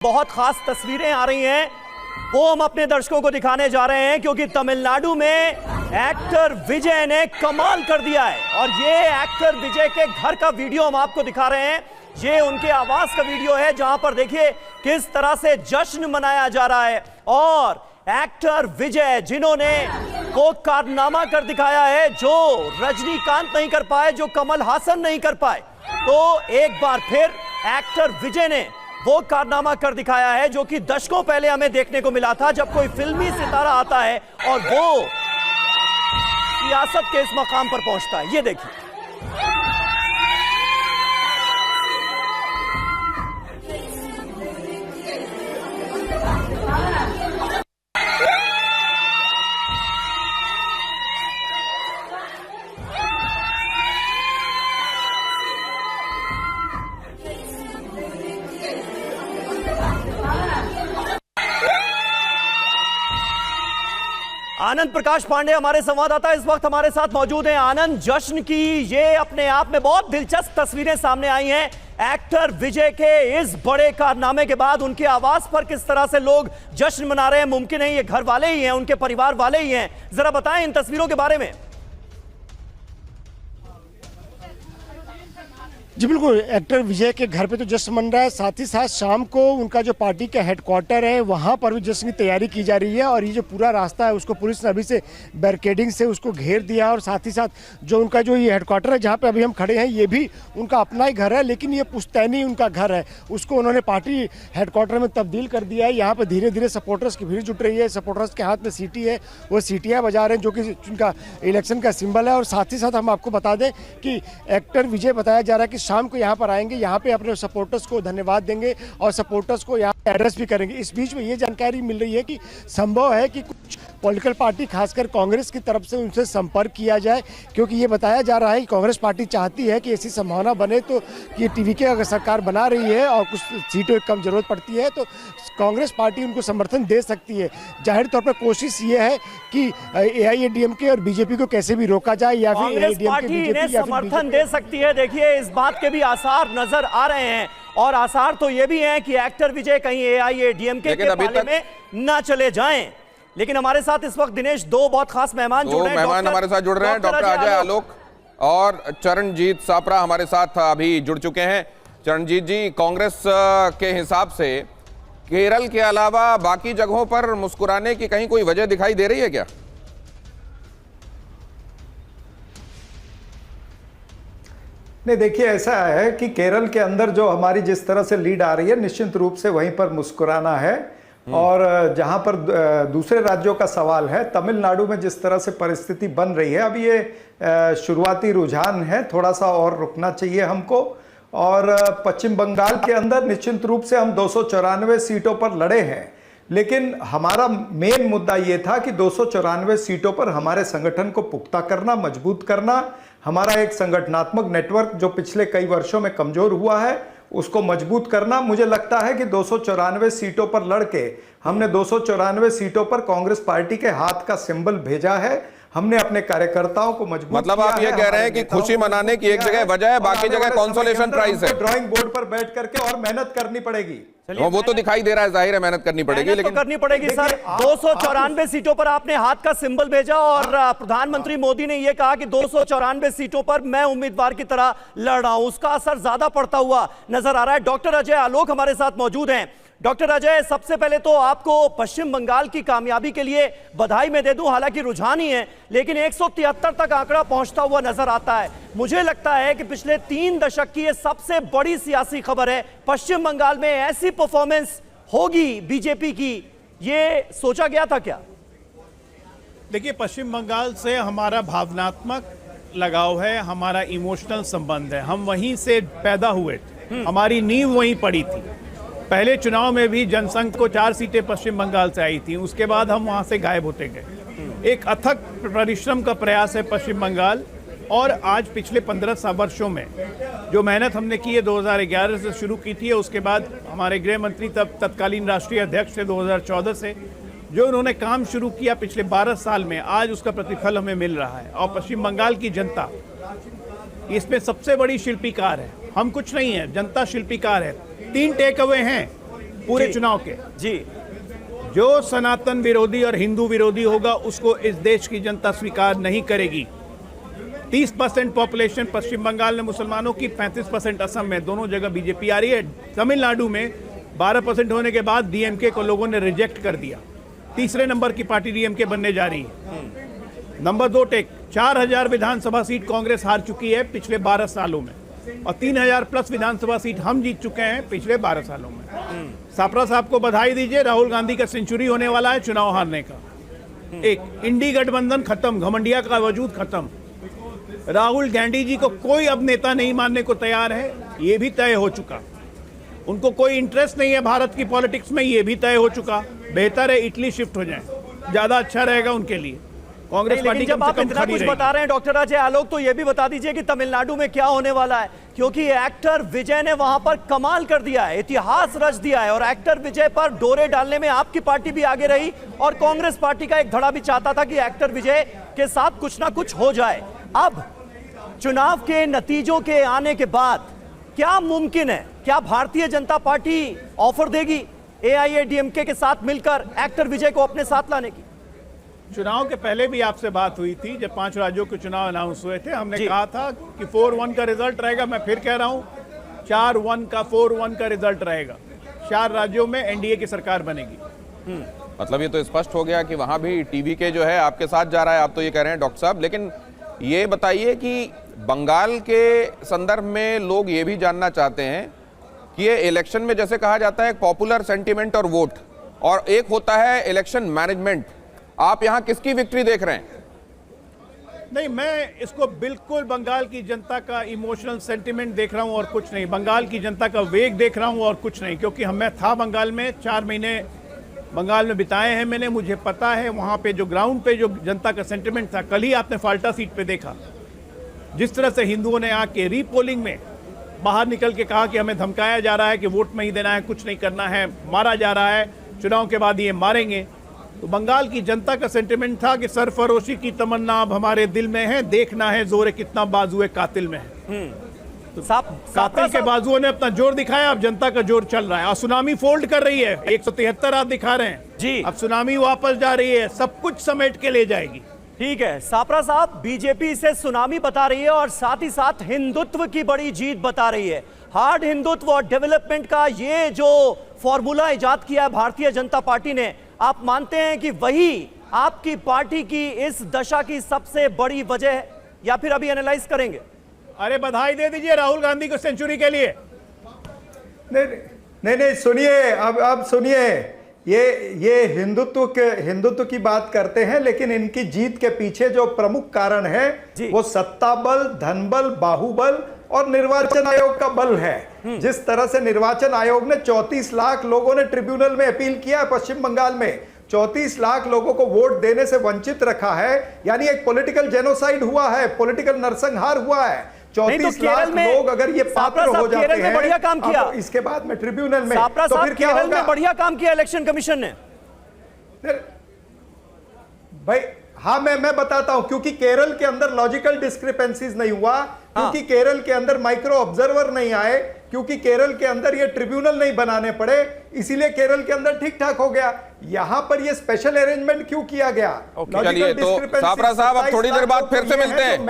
बहुत खास तस्वीरें आ रही हैं, वो हम अपने दर्शकों को दिखाने जा रहे हैं क्योंकि तमिलनाडु में एक्टर विजय ने कमाल कर दिया है। और ये एक्टर विजय के घर का वीडियो हम आपको दिखा रहे हैं। ये उनके आवास का वीडियो है जहां पर देखिए किस तरह से जश्न मनाया जा रहा है। और एक्टर विजय जिन्होंने वो कारनामा कर दिखाया है जो रजनीकांत नहीं कर पाए, जो कमल हासन नहीं कर पाए, तो एक बार फिर एक्टर विजय ने वो कारनामा कर दिखाया है जो कि दशकों पहले हमें देखने को मिला था, जब कोई फिल्मी सितारा आता है और वो सियासत के इस मकाम पर पहुंचता है। ये देखिए, आनंद प्रकाश पांडे हमारे संवाददाता इस वक्त हमारे साथ मौजूद हैं। आनंद, जश्न की ये अपने आप में बहुत दिलचस्प तस्वीरें सामने आई हैं। एक्टर विजय के इस बड़े कारनामे के बाद उनके आवास पर किस तरह से लोग जश्न मना रहे हैं, मुमकिन है ये घर वाले ही हैं, उनके परिवार वाले ही हैं। जरा बताएं इन तस्वीरों के बारे में। जी बिल्कुल, एक्टर विजय के घर पे तो जश्न मन रहा है, साथ ही साथ शाम को उनका जो पार्टी का हेडक्वार्टर है वहाँ पर भी जश्न की तैयारी की जा रही है। और ये जो पूरा रास्ता है उसको पुलिस ने अभी से बैरिकेडिंग से उसको घेर दिया। और साथ ही साथ जो उनका जो ये हेडक्वार्टर है जहाँ पे अभी हम खड़े हैं, ये भी उनका अपना ही घर है, लेकिन ये पुश्तैनी उनका घर है, उसको उन्होंने पार्टी हेडक्वार्टर में तब्दील कर दिया है। यहाँ पर धीरे धीरे सपोर्टर्स की भीड़ जुट रही है। सपोर्टर्स के हाथ में सीटी है, वो सीटियाँ बजा रहे हैं जो कि उनका इलेक्शन का सिंबल है। और साथ ही साथ हम आपको बता दें कि एक्टर विजय बताया जा रहा है कि शाम को यहाँ पर आएंगे, यहाँ पे अपने सपोर्टर्स को धन्यवाद देंगे और सपोर्टर्स को यहाँ एड्रेस भी करेंगे। इस बीच में ये जानकारी मिल रही है कि संभव है कि कुछ पॉलिटिकल पार्टी खासकर कांग्रेस की तरफ से उनसे संपर्क किया जाए, क्योंकि ये बताया जा रहा है कि कांग्रेस पार्टी चाहती है कि ऐसी संभावना बने तो कि टीवीके अगर सरकार बना रही है और कुछ सीटों की कम जरूरत पड़ती है तो कांग्रेस पार्टी उनको समर्थन दे सकती है। जाहिर तौर पर कोशिश ये है कि एआईएडीएमके और बीजेपी को कैसे भी रोका जाए या फिर एआईएडीएमके समर्थन दे सकती है। देखिए, इस बात के भी आसार नजर आ रहे हैं और आसार तो ये भी हैं कि एक्टर विजय कहीं एआईएडीएमके के पाले में ना चले जाएं। लेकिन हमारे साथ इस वक्त दिनेश दो बहुत खास मेहमान जुड़ रहे हैं। हमारे साथ जुड़ रहे हैं, डॉक्टर अजय आलोक और चरणजीत सापरा हमारे साथ अभी जुड़ चुके हैं। चरणजीत जी, कांग्रेस के हिसाब से केरल के अलावा बाकी जगहों पर मुस्कुराने की कहीं कोई वजह दिखाई दे रही है क्या? नहीं, देखिए ऐसा है कि केरल के अंदर जो हमारी जिस तरह से लीड आ रही है, निश्चित रूप से वहीं पर मुस्कुराना है। और जहां पर दूसरे राज्यों का सवाल है, तमिलनाडु में जिस तरह से परिस्थिति बन रही है, अभी ये शुरुआती रुझान है, थोड़ा सा और रुकना चाहिए हमको। और पश्चिम बंगाल के अंदर निश्चित रूप से हम 294 सीटों पर लड़े हैं, लेकिन हमारा मेन मुद्दा ये था कि 294 सीटों पर हमारे संगठन को पुख्ता करना, मजबूत करना, हमारा एक संगठनात्मक नेटवर्क जो पिछले कई वर्षों में कमजोर हुआ है उसको मजबूत करना। मुझे लगता है कि 294 सीटों पर लड़के हमने 294 सीटों पर कांग्रेस पार्टी के हाथ का सिंबल भेजा है। हमने अपने कार्यकर्ताओं को मजबूत मतलब आप ये कह रहे हैं कि खुशी मनाने की एक जगह वजह है, बाकी जगह कंसोलेशन प्राइज है। ड्राइंग बोर्ड पर बैठ करके और मेहनत करनी पड़ेगी। वो तो दिखाई दे रहा है, जाहिर है मेहनत करनी पड़ेगी, लेकिन करनी पड़ेगी सर। 294 सीटों पर आपने हाथ का सिंबल भेजा और प्रधानमंत्री मोदी ने यह कहा कि 294 सीटों पर मैं उम्मीदवार की तरह लड़ रहा हूं, उसका असर ज्यादा पड़ता हुआ नजर आ रहा है। डॉक्टर अजय आलोक हमारे साथ मौजूद हैं। डॉक्टर अजय, सबसे पहले तो आपको पश्चिम बंगाल की कामयाबी के लिए बधाई मैं दे दूं, हालांकि रुझान ही है, लेकिन 173 तक आंकड़ा पहुंचता हुआ नजर आता है। मुझे लगता है कि पिछले 3 दशक की ये सबसे बड़ी सियासी खबर है। पश्चिम बंगाल में ऐसी परफॉर्मेंस होगी बीजेपी की, ये सोचा गया था क्या? देखिए, पश्चिम बंगाल से हमारा भावनात्मक लगाव है, हमारा इमोशनल संबंध है। हम वहीं से पैदा हुए थे, हमारी नींव वहीं पड़ी थी। पहले चुनाव में भी जनसंघ को 4 सीटें पश्चिम बंगाल से आई थी, उसके बाद हम वहां से गायब होते गए। एक अथक परिश्रम का प्रयास है पश्चिम बंगाल। और आज पिछले 15 वर्षों में जो मेहनत हमने की है, 2011 से शुरू की थी, उसके बाद हमारे गृह मंत्री तब तत्कालीन राष्ट्रीय अध्यक्ष थे 2014 से, जो उन्होंने काम शुरू किया पिछले 12 साल में, आज उसका प्रतिफल हमें मिल रहा है। और पश्चिम बंगाल की जनता इसमें सबसे बड़ी शिल्पीकार है। हम कुछ नहीं है, जनता शिल्पीकार है। 3 टेक अवे हैं। पूरे जी। चुनाव के। जी जो सनातन विरोधी और हिंदू विरोधी होगा उसको इस देश की जनता स्वीकार नहीं करेगी। 30% पॉपुलेशन पश्चिम बंगाल में मुसलमानों की, 35% असम में, दोनों जगह बीजेपी आ रही है। तमिलनाडु में 12% होने के बाद डीएमके को लोगों ने रिजेक्ट कर दिया। तीसरे नंबर की पार्टी डीएमके बनने जा रही है। नंबर 2 टेक 4000 विधानसभा सीट कांग्रेस हार चुकी है पिछले 12 सालों में, और 3000 प्लस विधानसभा सीट हम जीत चुके हैं पिछले 12 सालों में। सापरा साहब को बधाई दीजिए, राहुल गांधी का सेंचुरी होने वाला है चुनाव हारने का। एक इंडी गठबंधन खत्म, घमंडिया का वजूद खत्म। राहुल गांधी जी को कोई अब नेता नहीं मानने को तैयार है, ये भी तय हो चुका। उनको कोई इंटरेस्ट नहीं है भारत की पॉलिटिक्स में, ये भी तय हो चुका। बेहतर है इटली शिफ्ट हो जाए, ज्यादा अच्छा रहेगा उनके लिए। कांग्रेस पार्टी लेकिन जब आप इतना कुछ बता रहे हैं डॉक्टर अजय आलोक, तो ये भी बता दीजिए कि तमिलनाडु में क्या होने वाला है, क्योंकि एक्टर विजय ने वहां पर कमाल कर दिया है, इतिहास रच दिया है। और एक्टर विजय पर डोरे डालने में आपकी पार्टी भी आगे रही, और कांग्रेस पार्टी का एक धड़ा भी चाहता था कि एक्टर विजय के साथ कुछ ना कुछ हो जाए। अब चुनाव के नतीजों के आने के बाद क्या मुमकिन है, क्या भारतीय जनता पार्टी ऑफर देगी एआईएडीएमके के साथ मिलकर एक्टर विजय को अपने साथ लाने की? चुनाव के पहले भी आपसे बात हुई थी, जब 5 राज्यों के चुनाव अनाउंस हुए थे। हमने कहा था कि 4-1 का रिजल्ट रहेगा। मैं फिर कह रहा हूं 4-1 का 4-1 का रिजल्ट रहेगा। 4 राज्यों में एनडीए की सरकार बनेगी। मतलब ये तो स्पष्ट हो गया कि वहां भी टीवी के जो है आपके साथ जा रहा है, आप तो ये कह रहे हैं डॉक्टर साहब। लेकिन ये बताइए कि बंगाल के संदर्भ में लोग ये भी जानना चाहते हैं कि ये इलेक्शन में जैसे कहा जाता है पॉपुलर सेंटीमेंट और वोट, और एक होता है इलेक्शन मैनेजमेंट। आप यहां किसकी विक्ट्री देख रहे हैं? नहीं, मैं इसको बिल्कुल बंगाल की जनता का इमोशनल सेंटिमेंट देख रहा हूं और कुछ नहीं। बंगाल की जनता का वेग देख रहा हूं और कुछ नहीं, क्योंकि मैं था बंगाल में, 4 महीने बंगाल में बिताए हैं मैंने। मुझे पता है वहां पे जो ग्राउंड पे जो जनता का सेंटिमेंट था। कल ही आपने फाल्टा सीट पे देखा जिस तरह से हिंदुओं ने आके रीपोलिंग में बाहर निकल के कहा कि हमें धमकाया जा रहा है कि वोट नहीं देना है, कुछ नहीं करना है, मारा जा रहा है, चुनाव के बाद ये मारेंगे। तो बंगाल की जनता का सेंटिमेंट था कि सरफरोशी की तमन्ना अब हमारे दिल में है, देखना है जोर कितना बाजुए कातिल में है। तो कातिल के बाजुओं ने अपना जोर दिखाया, अब जनता का जोर चल रहा है। और सुनामी फोल्ड कर रही है, 173 आप दिखा रहे हैं जी। अब सुनामी वापस जा रही है, सब कुछ समेट के ले जाएगी। ठीक है सापरा साहब, बीजेपी इसे सुनामी बता रही है और साथ ही साथ हिंदुत्व की बड़ी जीत बता रही है। हार्ड हिंदुत्व और डेवलपमेंट का ये जो फॉर्मूला इजाद किया है भारतीय जनता पार्टी ने, आप मानते हैं कि वही आपकी पार्टी की इस दशा की सबसे बड़ी वजह है, या फिर अभी एनालाइज करेंगे? अरे बधाई दे दीजिए राहुल गांधी को सेंचुरी के लिए। नहीं सुनिए, अब सुनिए, ये हिंदुत्व की बात करते हैं, लेकिन इनकी जीत के पीछे जो प्रमुख कारण है वो सत्ता बल, धन बल, बाहुबल और निर्वाचन आयोग का बल है। जिस तरह से निर्वाचन आयोग ने 34 लाख लोगों ने ट्रिब्यूनल में अपील किया है पश्चिम बंगाल में, 34 लाख लोगों को वोट देने से वंचित रखा है, यानी एक पॉलिटिकल जेनोसाइड हुआ है, पॉलिटिकल नरसंहार हुआ है। 34 लाख लोग अगर ये पात्र हो जाते हैं, बढ़िया काम किया इसके बाद में ट्रिब्यूनल में, तो फिर क्या होगा? बढ़िया काम किया इलेक्शन कमीशन ने भाई। हाँ, मैं बताता हूं, क्योंकि केरल के अंदर लॉजिकल डिस्क्रिपेंसीज नहीं हुआ, क्योंकि केरल के अंदर माइक्रो ऑब्जर्वर नहीं आए, क्योंकि केरल के अंदर ये ट्रिब्यूनल नहीं बनाने पड़े, इसीलिए केरल के अंदर ठीक ठाक हो गया। यहां पर ये स्पेशल अरेंजमेंट क्यों किया गया? चलिए, तो सापरा साहब अब थोड़ी देर बाद फिर से मिलते हैं।